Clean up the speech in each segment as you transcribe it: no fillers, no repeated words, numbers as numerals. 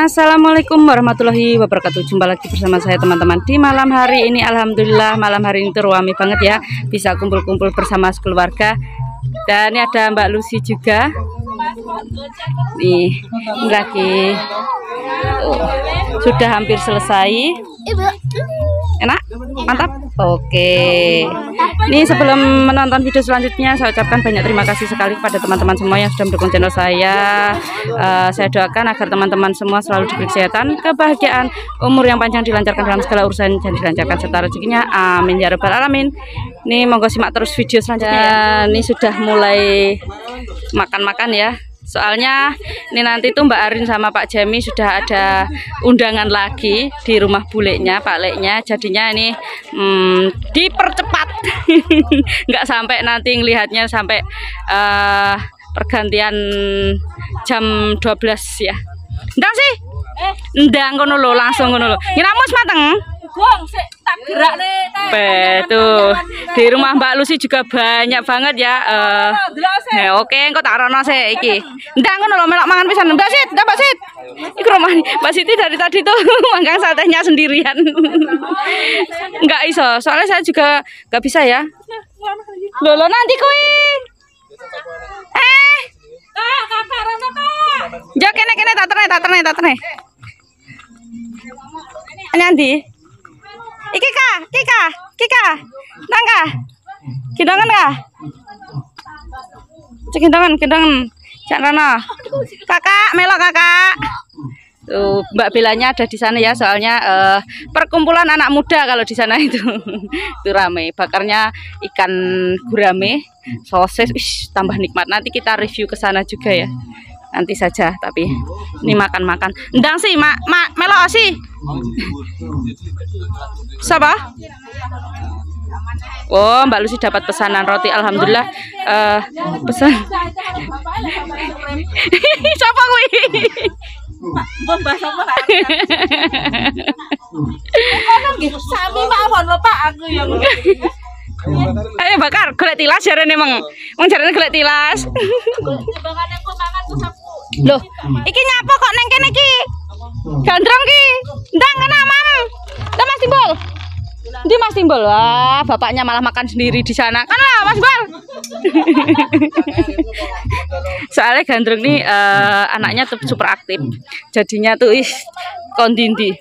Assalamualaikum warahmatullahi wabarakatuh. Jumpa lagi bersama saya teman-teman di malam hari ini. Alhamdulillah malam hari ini tuh ramai banget ya, bisa kumpul-kumpul bersama sekeluarga. Dan ini ada Mbak Lucy juga. Nih lagi sudah hampir selesai. Enak? Mantap? Oke. Ini sebelum menonton video selanjutnya, saya ucapkan banyak terima kasih sekali kepada teman-teman semua yang sudah mendukung channel saya. Saya doakan agar teman-teman semua selalu diberi kesehatan, kebahagiaan, umur yang panjang, dilancarkan dalam segala urusan, dan dilancarkan serta rezekinya. Amin ya rabbal alamin. Ini monggo simak terus video selanjutnya ya. Ini sudah mulai makan-makan ya. Soalnya ini nanti tuh Mbak Arin sama Pak Jami sudah ada undangan lagi di rumah buleknya, Pak Leknya. Jadinya ini dipercepat. Nggak sampai nanti ngelihatnya sampai pergantian jam 12 ya. Ndang sih? Ndang ngono lho, langsung ngono lho. Ngiramus mateng? Tuh di rumah Mbak Lucy juga banyak banget ya. Oke, engko tak rono sik iki. Ndang ngono lho melok mangan pisan. Mbak Sit, Mbak Sit. Iku rumah Mbak Siti dari tadi tuh manggang satenya sendirian. Enggak iso, soalnya saya juga enggak bisa ya. Lho nanti kuwi. Kakak rono Pak. Jo kene tak terne. Nanti. Iki Kika. Nangka. Kindangan kah? Cek kindangan. Cak Rana. Kakak, melok kakak. Tuh, Mbak Belanya ada di sana ya, soalnya perkumpulan anak muda kalau di sana itu. Itu rame. Bakarnya ikan gurame, sosis, tambah nikmat. Nanti kita review ke sana juga ya. Nanti saja, tapi ini makan-makan. Ndang sih, melok sih. Siapa? Oh, Mbak Lucy dapat pesanan roti. Alhamdulillah. Pesan. Siapa kuwi? Ayo bakar, golek tilas jarene emang jarene golek tilas. Loh, iki nyapa kok neng kene iki? Gandrong ki. Ndang kena Mam. Lah Mas Timbul. Ndi Mas Timbul? Wah, bapaknya malah makan sendiri di sana. Kan lah Mas Bal. Soalnya Gandrung nih anaknya tuh super aktif. Jadinya tuh kondindi.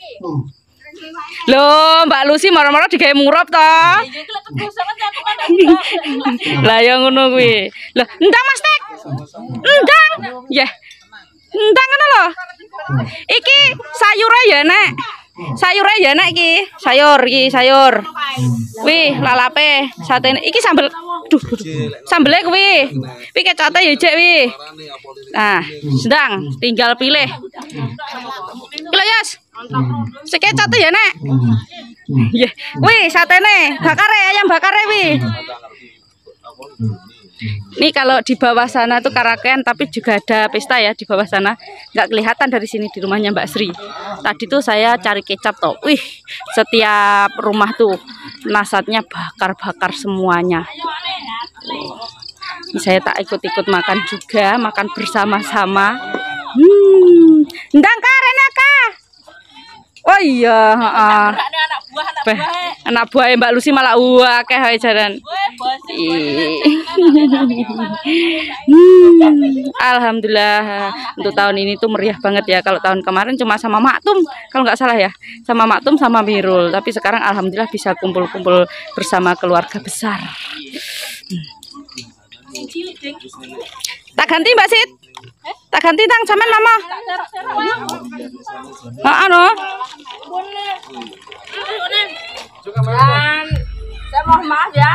Loh, Mbak Lucy marah-marah digawe murop toh. Lah ya ngono kuwi. Lah, ndang Mas Tek. Ndang. Ya. Ndang ngono lho. Iki sayure ya, Nek. Sayure ya, Nek iki. Sayur. Wih, lalape, satene. Iki sambel. Duh. Sambele kuwi. Pi kecote ya jek wi. Nah, sedang tinggal pilih. Lho, Yas. Sekecote ya, Nek. Nggih. Wih, satene, bakare ayam bakare wi. Ini kalau di bawah sana tuh karaokean, tapi juga ada pesta ya di bawah sana. Nggak kelihatan dari sini di rumahnya Mbak Sri. Tadi tuh saya cari kecap toh. Wih, setiap rumah tuh nasatnya bakar-bakar semuanya. Ini saya tak ikut-ikut makan juga, makan bersama-sama. Ndang karena kah? Oh iya, anak buah Mbak Lucy malah akeh wae jaran. Alhamdulillah untuk tahun ini tuh meriah banget ya. Kalau tahun kemarin cuma sama Maktum, kalau nggak salah ya, sama Maktum sama Mirul. Tapi sekarang alhamdulillah bisa kumpul-kumpul bersama keluarga besar. Tak ganti Mbak Sit? Tak ganti tang sampean mama. Saya mohon maaf ya.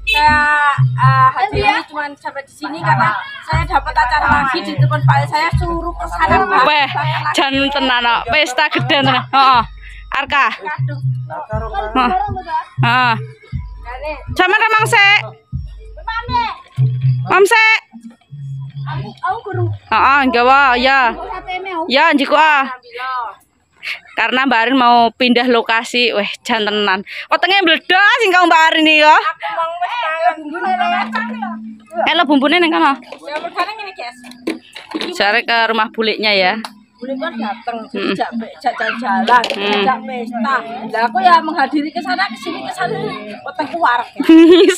Saya hadir ini cuma sampai di sini karena saya dapat acara lagi di depan Pak. Saya suruh ke sana. Weh, jan tenan kok. Pesta gede tenan. Heeh. Arka. Heeh. Sampeyan remang sik. Mam sik. Gawa ya. Ya njiku Karena Mbak Arin mau pindah lokasi. Weh, jan tenan. Wetenge mbledos sing kau Mbak Arin iki ya. Elo bumbune ning kono. Cari ke rumah buleknya ya. Boleh kan datang, jak jalan-jalan, jak pesta. Lah aku ya menghadiri ke sana ke sana wetengku wareg.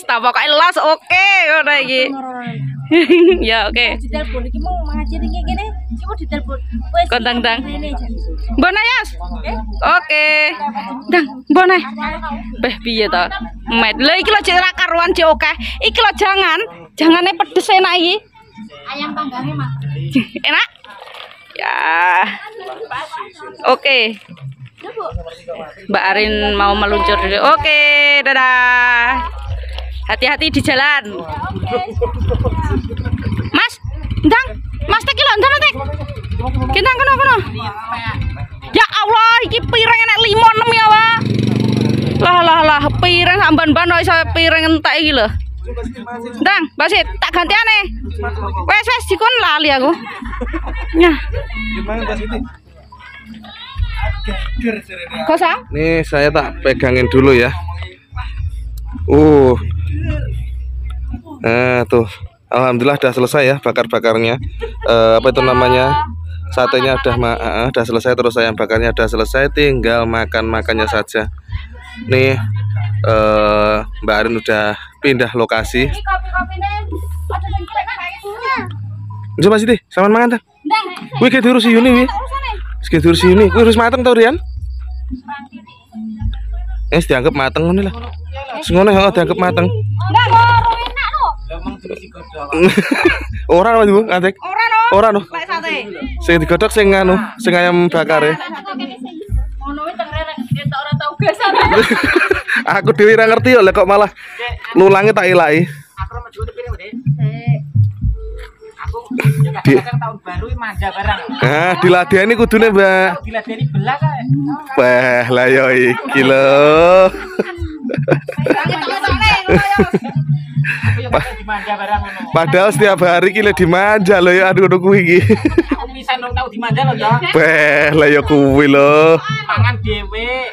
Tak pokoknya las oke ngono iki. Ya oke. Ditelepon iki mau ngajari ngene. Iki mau ditelepon. Wes Kontang-tang. Mbona Yas. Oke. Dang, mbona. Beh piye to? Met. Lah iki lho jek ra karuan jek oke. Iki lho jangane pedes enak iki. Ayam panggange mah. Enak? Ya. Oke. Mbak Arin mau meluncur dulu. Oke, dadah. Hati-hati di jalan. Mas, ndang. Mas tek lho, ndang tek. Kintang kono. Ya Allah, iki pirang enek 5 6 ya, Pak. Lah, pirang samban-ban iso pirang entek iki lho. Ndang, Basit, tak gantiane. Wes dikon lali aku. Nyah. Gimana Mbak Siti? Kosong? Nih saya tak pegangin dulu ya. Nah tuh, alhamdulillah udah selesai ya bakar-bakarnya. Apa itu namanya? Satenya udah selesai, terus ayam bakarnya udah selesai, tinggal makannya saja. Nih Mbak Arin udah pindah lokasi. Coba Siti, sama mangan ta? Wih kayak diurusi Yuni wih. Kayak diurusi Yuni, wih harus mateng tau Rian? Dianggap mateng ngono lah. Ngono dianggap mateng. Ora lho, Atek. Ora no. Sing digodhog sing anu, sing ayam bakare. Ngono wis tengrek ketok ora tau gasan. Aku dhewe ora ngerti yo lek kok malah nulangi tak ilaki. Aku mau jual piring, Dek. Aku kadang tahun baru manja barang. Nah, diladeni kudune, Mbak. Diladeni belah kae. Wah, lah yo iki lho. Aku yo dimanja barang ngono. Padahal setiap hari ki le dimanja lho ya, aduh kuwi iki. Aku pisan dong tau dimanja lho ya. Wah, lah yo kuwi lho. Mangan dhewe.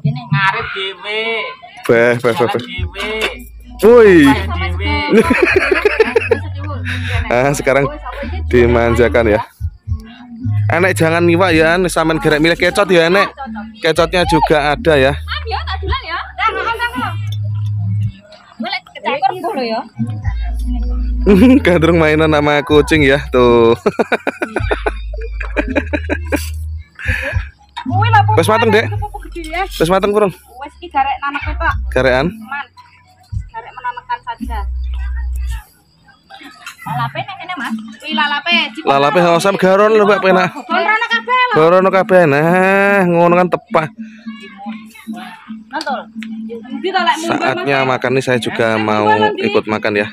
Ngarit dhewe. Wah. Dhewe. Woi. Dhewe. Sekarang dimanjakan ya. Enek jangan niwak ya, sampean gerek milih kecot ya enek. Kecotnya juga ada ya. Ya tak dulan ya. Boleh kecakor ngono ya. Gandrung mainan sama kucing ya tuh. Wes mateng, Dek. Wes mateng kurang. Wes iki garek nanek petok. Garekan. Garek menanekkan saja. Lalape nek kene, Mas. Wi lalape. Lalape sama garon lho Mbak penak. Rono kabeh lho. Garono kabeh. Nah, ngono kan tepat. Nonton. Ndi to lek Saatnya makan nih saya juga mau ikut makan ya.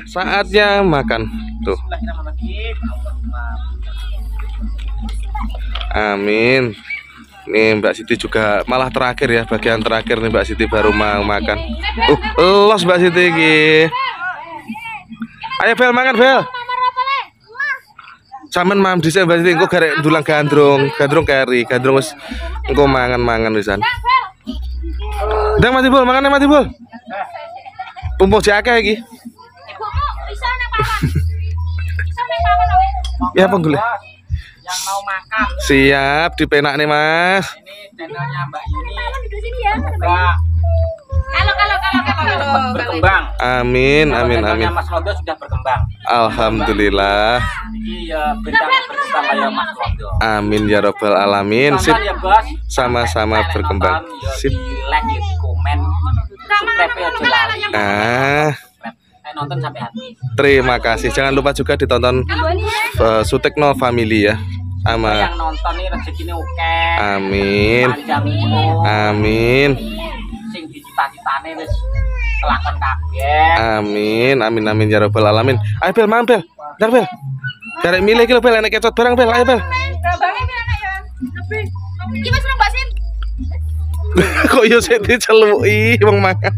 Saatnya makan. Tuh. Amin. Nih Mbak Siti juga malah terakhir ya, bagian terakhir nih Mbak Siti baru mau makan. Los Mbak Siti iki. Ayo Bel mangan Bel. Sampeyan mam dhisik Mbak Siti engko garek ndulang gandrung keri, gandrung wis engko mangan-mangan wisan. Ndang Mas Ibul, mangan Mas Ibul. Tumpuk jake iki. Ya apa gule? Yang mau makan. Siap, dipenak nih Mas. Ini channelnya Mbak Yuni. Kalau Berkembang. Amin. Channelnya Mas Londo sudah berkembang. Alhamdulillah. Ini ya bintang berkembang kayak Mas Londo. Amin ya robbal alamin. Sip. Ya Bos. Sama-sama berkembang. Sip. Di like, di komen, subscribe ya lali. Saya nonton sampai habis. Terima kasih. Jangan lupa juga ditonton Sutekno Family ya. Sama. Yang nonton nih rezekinya oke. Amin. Panjang umur. Amin. Sing dicita-citane wis kelakon kabeh. Amin ya robbal alamin. Ayo Bel, mangan Bel. Ndang Bel. Garek milih iki lho Bel, enek kecot barang Bel. Ayo Bel. Gambarnya pira nek ya? Lebih. Iki wis nang basin. Kok yo sik diceluki wong mangan.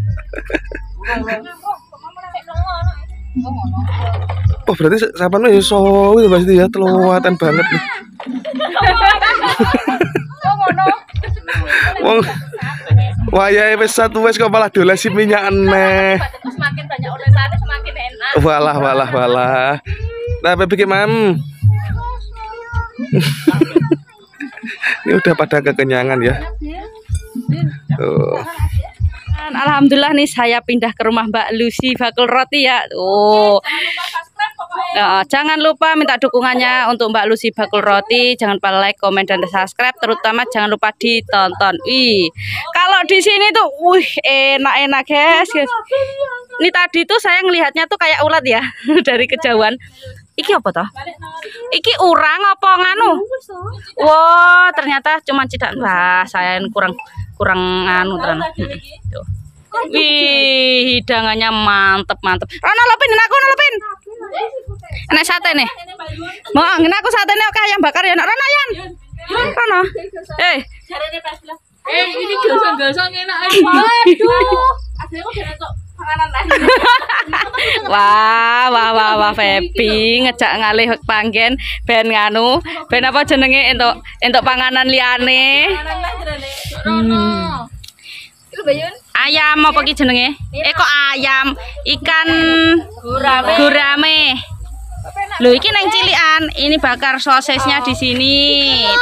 Oh berarti sampean ya iso itu pasti ya teluwatan banget nih. Wong wayahe wis satu wis kok malah dolesi minyak aneh. Semakin banyak olesane semakin enak. Walah. Nah, bikin mam. Ini udah pada kekenyangan ya. Tuh. Dan alhamdulillah nih saya pindah ke rumah Mbak Lucy bakul roti ya. Oh. Ya, jangan lupa minta dukungannya untuk Mbak Lucy bakul roti. Jangan lupa like, komen, dan subscribe. Terutama jangan lupa ditonton. Ih, kalau di sini tuh, enak-enak guys. Ini tadi tuh saya ngelihatnya tuh kayak ulat ya dari kejauhan. Iki apa toh? Iki urang apa nganu? Wow, ternyata cuma cidak. Wah, saya kurang anu tenan. Tuh. Wih, hidangannya mantep. Rono lopin, aku lopin. Enak sate nih. Mau ngene aku sate nih kayak ayam bakar ya, Rono Yan. Rono. Ini gosong-gosong enak. Aduh. Asli kok beneran panganan lain. Wah, Febi ngejak ngalih panggen ben nganu, ben apa jenenge entuk panganan liyane. Ayam apa ki jenenge? Kok ayam? Ikan gurame. Loh, iki neng cilikan, ini bakar sosisnya di sini.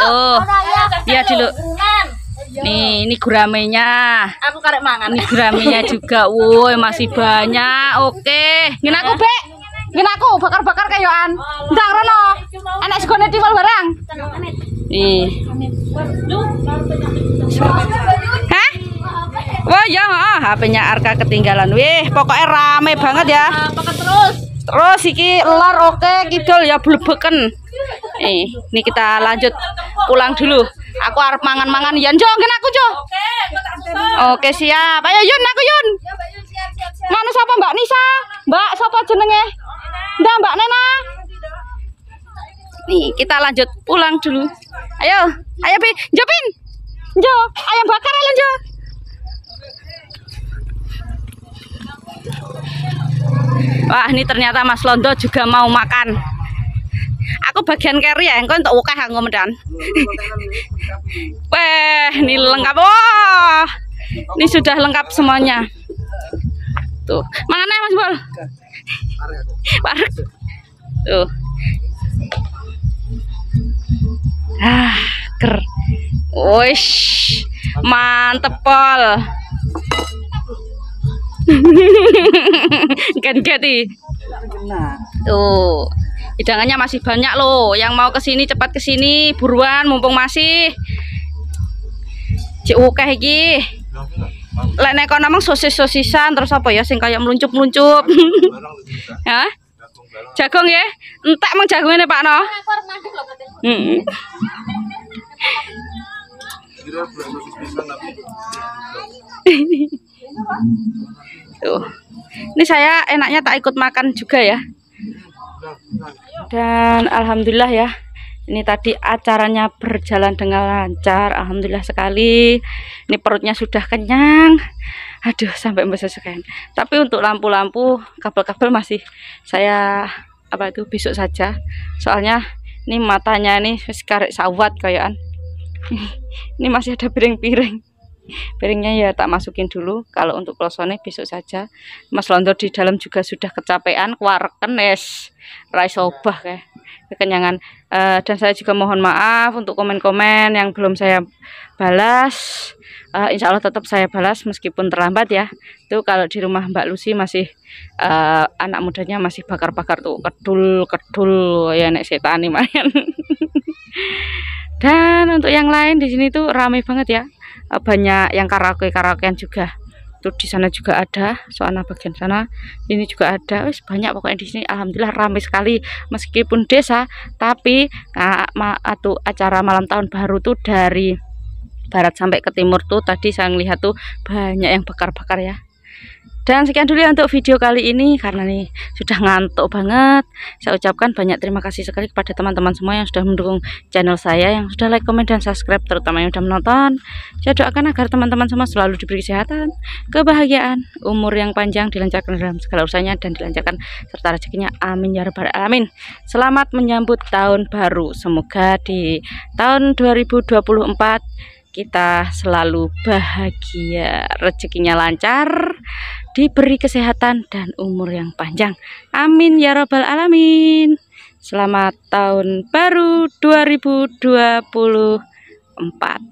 Tuh. Lihat dulu. Nih, ini guramenya. Aku karek mangan. Ini guramenya juga. Woi, masih banyak. Oke. Ngene aku, Bek. Ngene aku bakar-bakar kayoan. Ndang rono. Enak segone tiwal barang. Nih. Hah? Wah, ya, HP-nya Arka ketinggalan. Wih, pokoknya rame banget ya. Pakai terus. Terus iki lor oke kidul ya blebeken. Ini kita lanjut pulang dulu. Aku harap mangan-mangan Yan Jo, ngene aku Jo. Oke, siap. Ayo Yun, aku Yun. Mana sapa Mbak Nisa? Mbak sapa jenenge? Ndak Mbak Nena. Nih, kita lanjut pulang dulu. Ayo Pi, Jo Pin. Jo, ayam bakar lan Jo. Wah, ini ternyata Mas Londo juga mau makan. Aku bagian carry ya, engko entuk akeh aku medan. Weh, ini lengkap. Wah. Ini sudah lengkap semuanya. Tuh, mana Mas Bol? Parek. Tuh. Ker. Wish. Mantep, Pol. Ganti. Tuh. Hidangannya masih banyak loh. Yang mau kesini cepat kesini, buruan mumpung masih. Cek akeh iki. Lek nek kono namang sosis-sosisan terus apa ya sing kayak meluncup-meluncup. Ya. Jagung ya. Entek mong jagungnya Pak no. Tuh. Ini saya enaknya tak ikut makan juga ya. Dan alhamdulillah ya, ini tadi acaranya berjalan dengan lancar. Alhamdulillah sekali. Ini perutnya sudah kenyang. Aduh, sampai membesar-besar. Tapi untuk lampu-lampu, kabel-kabel masih saya besok saja. Soalnya ini matanya ini karek sawat kayaan. Ini masih ada piring-piring. Piringnya ya tak masukin dulu. Kalau untuk klosone besok saja. Mas Londo di dalam juga sudah kecapean, kuareken es rice obah kayak kekenyangan. Dan saya juga mohon maaf untuk komen-komen yang belum saya balas. Insya Allah tetap saya balas meskipun terlambat ya. Tuh kalau di rumah Mbak Lucy masih anak mudanya masih bakar-bakar tuh kedul ya nek setan nih mayan. Dan untuk yang lain di sini tuh ramai banget ya. Banyak yang karaokean juga. Tuh di sana juga ada, soalnya bagian sana ini juga ada. Wis banyak pokoknya di sini. Alhamdulillah ramai sekali meskipun desa, tapi acara malam tahun baru tuh dari barat sampai ke timur tuh tadi saya lihat tuh banyak yang bakar-bakar ya. Dan sekian dulu ya untuk video kali ini, karena nih sudah ngantuk banget. Saya ucapkan banyak terima kasih sekali kepada teman-teman semua yang sudah mendukung channel saya, yang sudah like, komen, dan subscribe, terutama yang sudah menonton. Saya doakan agar teman-teman semua selalu diberi kesehatan, kebahagiaan, umur yang panjang, dilancarkan dalam segala urusannya, dan dilancarkan serta rezekinya. Amin ya rabbal alamin. Selamat menyambut tahun baru. Semoga di tahun 2024 kita selalu bahagia, rezekinya lancar, diberi kesehatan dan umur yang panjang. Amin ya rabbal alamin. Selamat tahun baru 2024.